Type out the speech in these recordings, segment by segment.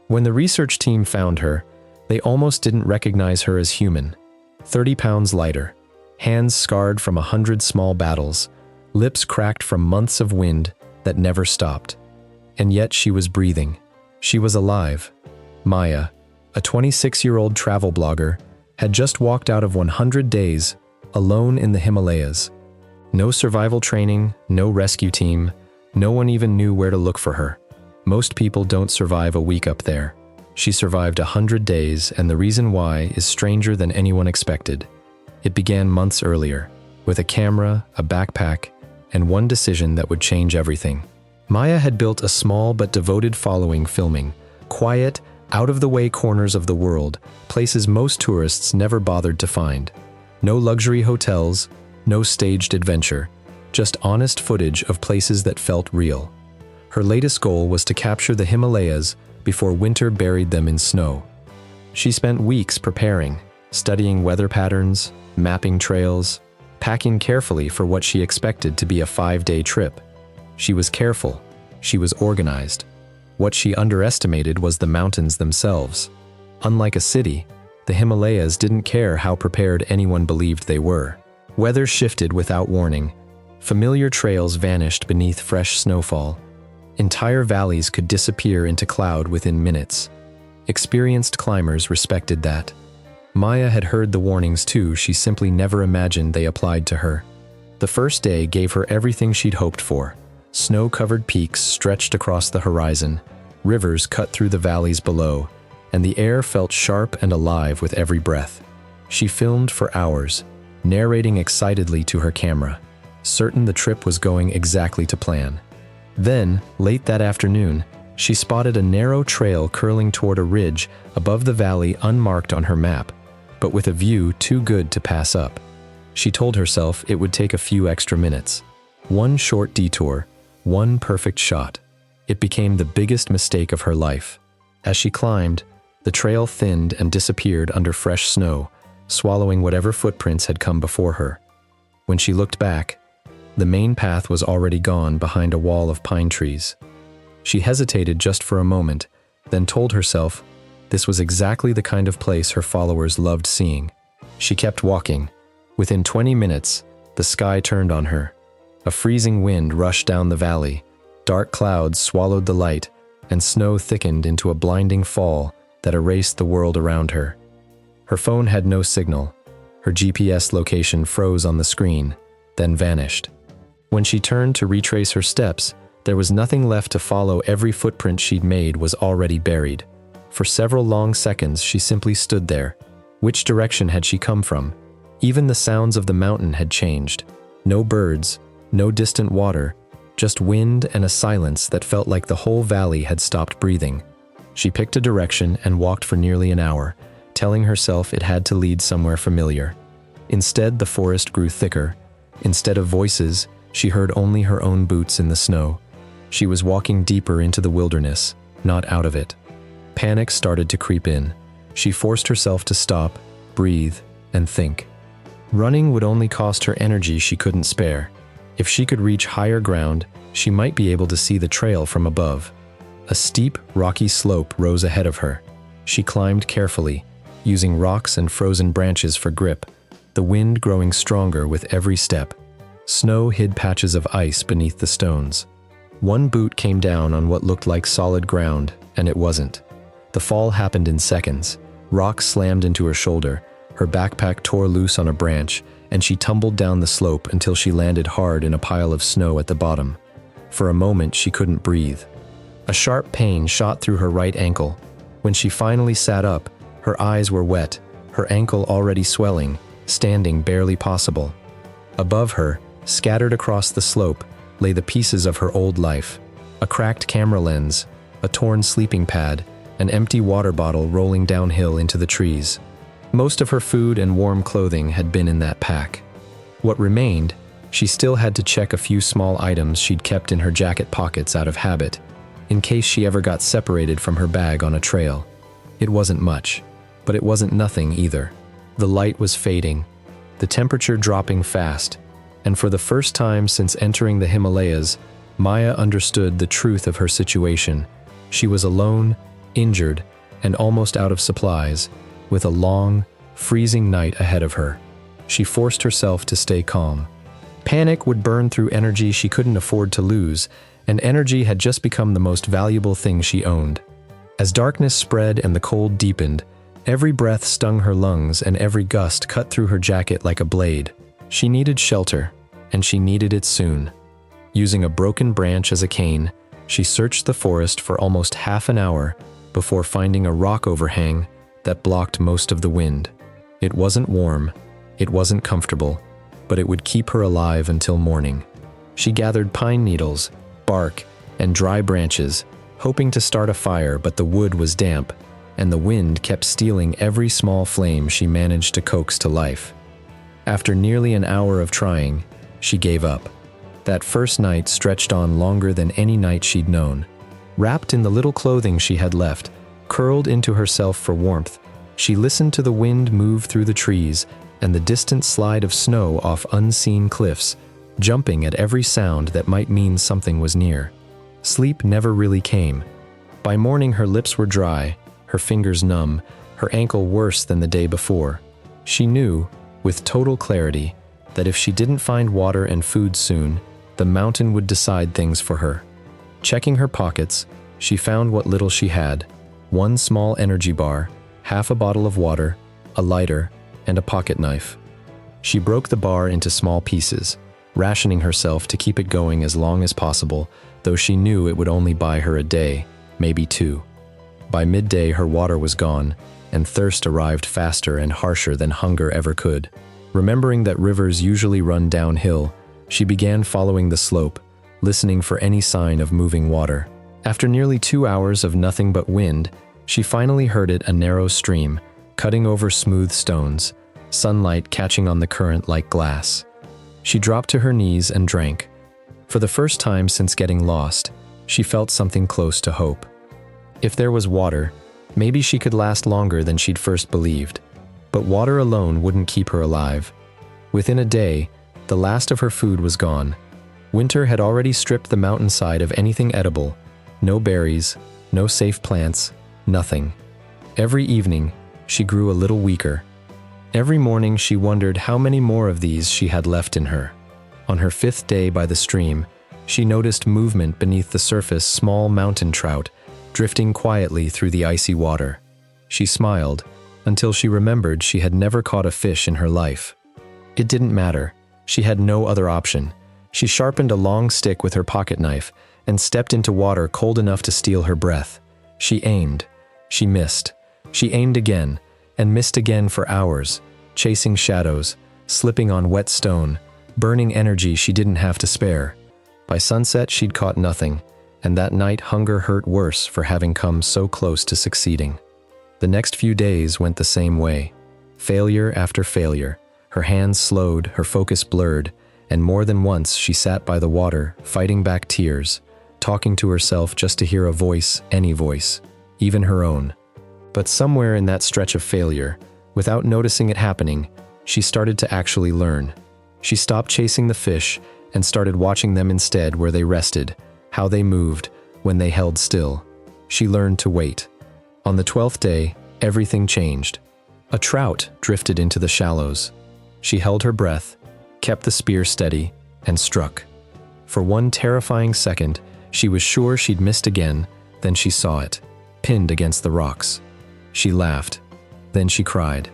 When the research team found her, they almost didn't recognize her as human. 30 pounds lighter, hands scarred from 100 small battles, lips cracked from months of wind that never stopped. And yet she was breathing. She was alive. Maya, a 26-year-old travel blogger, had just walked out of 100 days, alone in the Himalayas. No survival training, no rescue team, no one even knew where to look for her. Most people don't survive a week up there. She survived 100 days, and the reason why is stranger than anyone expected. It began months earlier, with a camera, a backpack, and one decision that would change everything. Maya had built a small but devoted following filming, quiet, out-of-the-way corners of the world, places most tourists never bothered to find. No luxury hotels, no staged adventure, just honest footage of places that felt real. Her latest goal was to capture the Himalayas before winter buried them in snow. She spent weeks preparing, studying weather patterns, mapping trails, packing carefully for what she expected to be a 5-day trip. She was careful. She was organized. What she underestimated was the mountains themselves. Unlike a city, the Himalayas didn't care how prepared anyone believed they were. Weather shifted without warning. Familiar trails vanished beneath fresh snowfall. Entire valleys could disappear into cloud within minutes. Experienced climbers respected that. Maya had heard the warnings too, she simply never imagined they applied to her. The first day gave her everything she'd hoped for. Snow-covered peaks stretched across the horizon, rivers cut through the valleys below, and the air felt sharp and alive with every breath. She filmed for hours, narrating excitedly to her camera, certain the trip was going exactly to plan. Then, late that afternoon, she spotted a narrow trail curling toward a ridge above the valley unmarked on her map, but with a view too good to pass up. She told herself it would take a few extra minutes. One short detour, one perfect shot. It became the biggest mistake of her life. As she climbed, the trail thinned and disappeared under fresh snow, swallowing whatever footprints had come before her. When she looked back, the main path was already gone behind a wall of pine trees. She hesitated just for a moment, then told herself this was exactly the kind of place her followers loved seeing. She kept walking. Within 20 minutes, the sky turned on her. A freezing wind rushed down the valley. Dark clouds swallowed the light, and snow thickened into a blinding fall that erased the world around her. Her phone had no signal. Her GPS location froze on the screen, then vanished. When she turned to retrace her steps, there was nothing left to follow. Every footprint she'd made was already buried. For several long seconds, she simply stood there. Which direction had she come from? Even the sounds of the mountain had changed. No birds, no distant water, just wind and a silence that felt like the whole valley had stopped breathing. She picked a direction and walked for nearly an hour, telling herself it had to lead somewhere familiar. Instead, the forest grew thicker. Instead of voices, she heard only her own boots in the snow. She was walking deeper into the wilderness, not out of it. Panic started to creep in. She forced herself to stop, breathe, and think. Running would only cost her energy she couldn't spare. If she could reach higher ground, she might be able to see the trail from above. A steep, rocky slope rose ahead of her. She climbed carefully, using rocks and frozen branches for grip, the wind growing stronger with every step. Snow hid patches of ice beneath the stones. One boot came down on what looked like solid ground, and it wasn't. The fall happened in seconds. Rocks slammed into her shoulder, her backpack tore loose on a branch, and she tumbled down the slope until she landed hard in a pile of snow at the bottom. For a moment, she couldn't breathe. A sharp pain shot through her right ankle. When she finally sat up, her eyes were wet, her ankle already swelling, standing barely possible. Above her, scattered across the slope, lay the pieces of her old life. A cracked camera lens, a torn sleeping pad, an empty water bottle rolling downhill into the trees. Most of her food and warm clothing had been in that pack. What remained, she still had to check a few small items she'd kept in her jacket pockets out of habit, in case she ever got separated from her bag on a trail. It wasn't much, but it wasn't nothing either. The light was fading, the temperature dropping fast, and for the first time since entering the Himalayas, Maya understood the truth of her situation. She was alone, injured, and almost out of supplies, with a long, freezing night ahead of her. She forced herself to stay calm. Panic would burn through energy she couldn't afford to lose, and energy had just become the most valuable thing she owned. As darkness spread and the cold deepened, every breath stung her lungs and every gust cut through her jacket like a blade. She needed shelter, and she needed it soon. Using a broken branch as a cane, she searched the forest for almost half an hour before finding a rock overhang that blocked most of the wind. It wasn't warm, it wasn't comfortable, but it would keep her alive until morning. She gathered pine needles, bark, and dry branches, hoping to start a fire, but the wood was damp, and the wind kept stealing every small flame she managed to coax to life. After nearly an hour of trying, she gave up. That first night stretched on longer than any night she'd known. Wrapped in the little clothing she had left, curled into herself for warmth, she listened to the wind move through the trees and the distant slide of snow off unseen cliffs, jumping at every sound that might mean something was near. Sleep never really came. By morning, her lips were dry, her fingers numb, her ankle worse than the day before. She knew, with total clarity, that if she didn't find water and food soon, the mountain would decide things for her. Checking her pockets, she found what little she had: one small energy bar, half a bottle of water, a lighter, and a pocket knife. She broke the bar into small pieces, rationing herself to keep it going as long as possible, though she knew it would only buy her a day, maybe two. By midday, her water was gone, and thirst arrived faster and harsher than hunger ever could. Remembering that rivers usually run downhill, she began following the slope, listening for any sign of moving water. After nearly 2 hours of nothing but wind, she finally heard it: a narrow stream, cutting over smooth stones, sunlight catching on the current like glass. She dropped to her knees and drank. For the first time since getting lost, she felt something close to hope. If there was water, maybe she could last longer than she'd first believed. But water alone wouldn't keep her alive. Within a day, the last of her food was gone. Winter had already stripped the mountainside of anything edible. No berries, no safe plants, nothing. Every evening, she grew a little weaker. Every morning she wondered how many more of these she had left in her. On her 5th day by the stream, she noticed movement beneath the surface: small mountain trout, drifting quietly through the icy water. She smiled, until she remembered she had never caught a fish in her life. It didn't matter. She had no other option. She sharpened a long stick with her pocket knife and stepped into water cold enough to steal her breath. She aimed. She missed. She aimed again, and missed again for hours, chasing shadows, slipping on wet stone, burning energy she didn't have to spare. By sunset, she'd caught nothing, and that night hunger hurt worse for having come so close to succeeding. The next few days went the same way. Failure after failure. Her hands slowed, her focus blurred, and more than once she sat by the water, fighting back tears, talking to herself just to hear a voice, any voice, even her own. But somewhere in that stretch of failure, without noticing it happening, she started to actually learn. She stopped chasing the fish and started watching them instead, where they rested, how they moved, when they held still. She learned to wait. On the 12th day, everything changed. A trout drifted into the shallows. She held her breath, kept the spear steady, and struck. For one terrifying second, she was sure she'd missed again, then she saw it, pinned against the rocks. She laughed. Then she cried.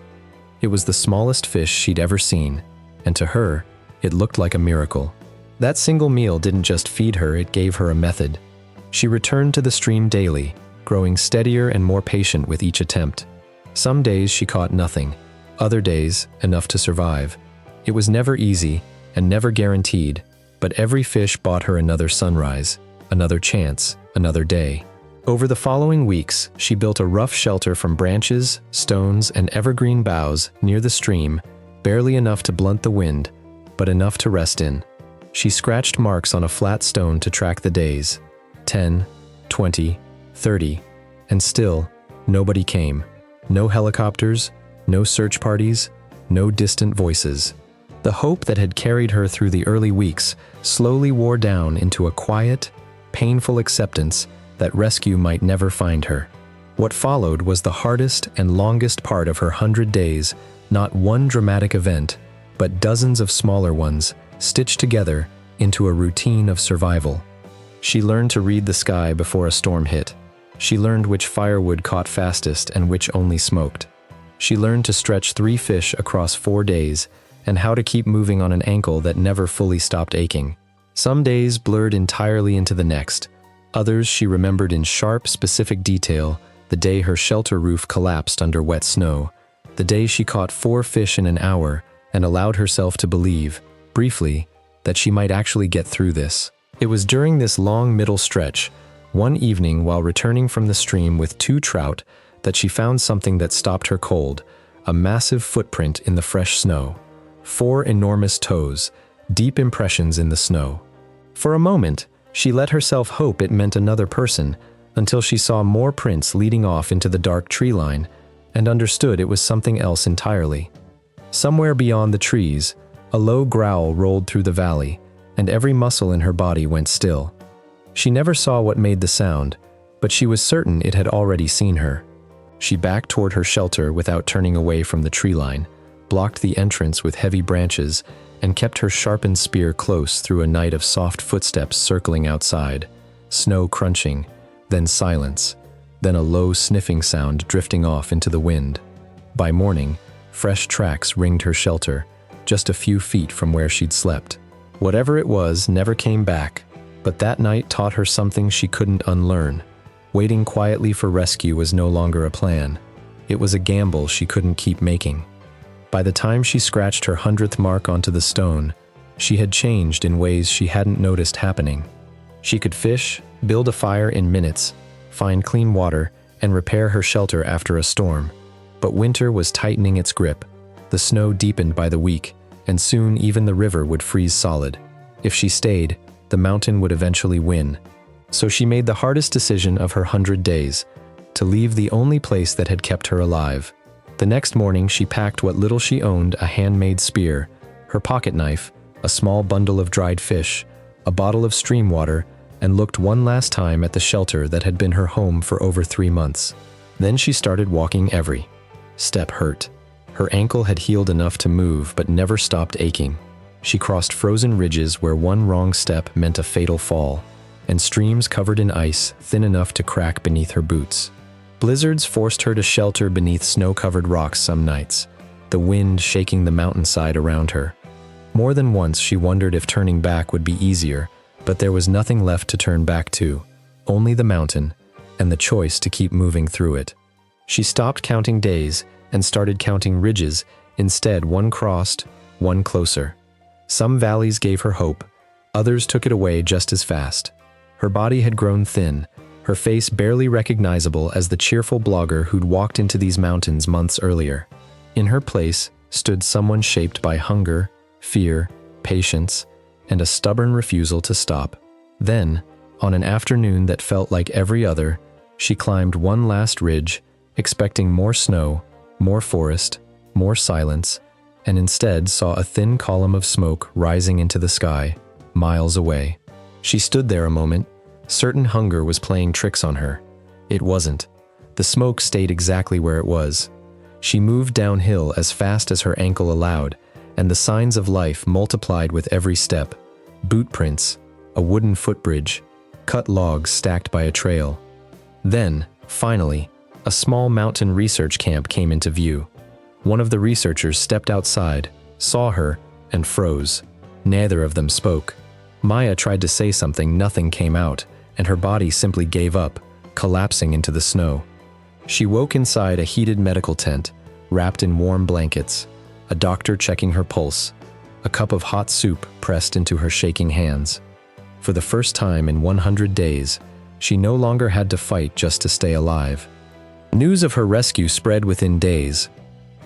It was the smallest fish she'd ever seen, and to her, it looked like a miracle. That single meal didn't just feed her, it gave her a method. She returned to the stream daily, growing steadier and more patient with each attempt. Some days she caught nothing, other days enough to survive. It was never easy and never guaranteed, but every fish bought her another sunrise, another chance, another day. Over the following weeks, she built a rough shelter from branches, stones, and evergreen boughs near the stream, barely enough to blunt the wind, but enough to rest in. She scratched marks on a flat stone to track the days: 10, 20, 30, and still, nobody came. No helicopters, no search parties, no distant voices. The hope that had carried her through the early weeks slowly wore down into a quiet, painful acceptance that rescue might never find her. What followed was the hardest and longest part of her 100 days, not one dramatic event, but dozens of smaller ones, stitched together into a routine of survival. She learned to read the sky before a storm hit. She learned which firewood caught fastest and which only smoked. She learned to stretch 3 fish across 4 days, and how to keep moving on an ankle that never fully stopped aching. Some days blurred entirely into the next. Others she remembered in sharp, specific detail: the day her shelter roof collapsed under wet snow, the day she caught 4 fish in an hour and allowed herself to believe, briefly, that she might actually get through this. It was during this long middle stretch, one evening while returning from the stream with 2 trout, that she found something that stopped her cold: a massive footprint in the fresh snow. 4 enormous toes, deep impressions in the snow. For a moment, she let herself hope it meant another person, until she saw more prints leading off into the dark tree line, and understood it was something else entirely. Somewhere beyond the trees, a low growl rolled through the valley, and every muscle in her body went still. She never saw what made the sound, but she was certain it had already seen her. She backed toward her shelter without turning away from the tree line, blocked the entrance with heavy branches, and kept her sharpened spear close through a night of soft footsteps circling outside, snow crunching, then silence, then a low sniffing sound drifting off into the wind. By morning, fresh tracks ringed her shelter, just a few feet from where she'd slept. Whatever it was never came back, but that night taught her something she couldn't unlearn. Waiting quietly for rescue was no longer a plan. It was a gamble she couldn't keep making. By the time she scratched her 100th mark onto the stone, she had changed in ways she hadn't noticed happening. She could fish, build a fire in minutes, find clean water, and repair her shelter after a storm. But winter was tightening its grip. The snow deepened by the week, and soon even the river would freeze solid. If she stayed, the mountain would eventually win. So she made the hardest decision of her 100 days, to leave the only place that had kept her alive. The next morning she packed what little she owned: a handmade spear, her pocket knife, a small bundle of dried fish, a bottle of stream water, and looked one last time at the shelter that had been her home for over 3 months. Then she started walking. Every step hurt. Her ankle had healed enough to move but never stopped aching. She crossed frozen ridges where one wrong step meant a fatal fall, and streams covered in ice thin enough to crack beneath her boots. Blizzards forced her to shelter beneath snow-covered rocks some nights, the wind shaking the mountainside around her. More than once she wondered if turning back would be easier, but there was nothing left to turn back to, only the mountain, and the choice to keep moving through it. She stopped counting days and started counting ridges, instead one crossed, one closer. Some valleys gave her hope, others took it away just as fast. Her body had grown thin, her face barely recognizable as the cheerful blogger who'd walked into these mountains months earlier. In her place stood someone shaped by hunger, fear, patience, and a stubborn refusal to stop. Then, on an afternoon that felt like every other, she climbed one last ridge, expecting more snow, more forest, more silence, and instead saw a thin column of smoke rising into the sky, miles away. She stood there a moment, certain hunger was playing tricks on her. It wasn't. The smoke stayed exactly where it was. She moved downhill as fast as her ankle allowed, and the signs of life multiplied with every step. Boot prints, a wooden footbridge, cut logs stacked by a trail. Then, finally, a small mountain research camp came into view. One of the researchers stepped outside, saw her, and froze. Neither of them spoke. Maya tried to say something, nothing came out, and her body simply gave up, collapsing into the snow. She woke inside a heated medical tent, wrapped in warm blankets, a doctor checking her pulse, a cup of hot soup pressed into her shaking hands. For the first time in 100 days, she no longer had to fight just to stay alive. News of her rescue spread within days.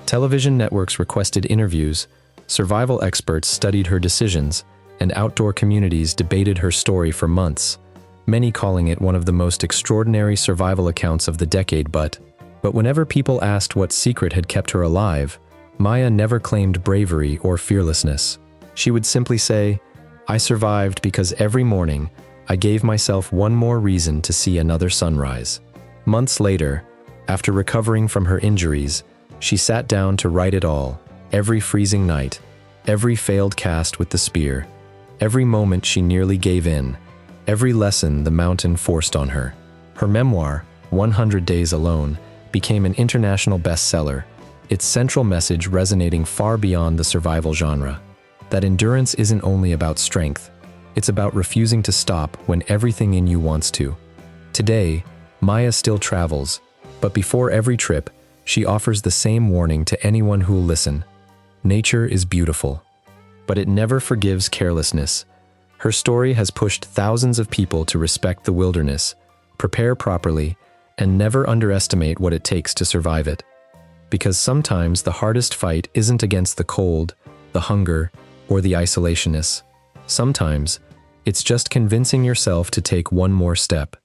Television networks requested interviews, survival experts studied her decisions, and outdoor communities debated her story for months, many calling it one of the most extraordinary survival accounts of the decade. But whenever people asked what secret had kept her alive, Maya never claimed bravery or fearlessness. She would simply say, "I survived because every morning I gave myself one more reason to see another sunrise." Months later, After recovering from her injuries, she sat down to write it all, every freezing night, every failed cast with the spear, every moment she nearly gave in, every lesson the mountain forced on her. Her memoir, 100 Days Alone, became an international bestseller, its central message resonating far beyond the survival genre. That endurance isn't only about strength, it's about refusing to stop when everything in you wants to. Today, Maya still travels, but before every trip, she offers the same warning to anyone who'll listen. Nature is beautiful, but it never forgives carelessness. Her story has pushed thousands of people to respect the wilderness, prepare properly, and never underestimate what it takes to survive it. Because sometimes the hardest fight isn't against the cold, the hunger, or the isolationists. Sometimes, it's just convincing yourself to take one more step.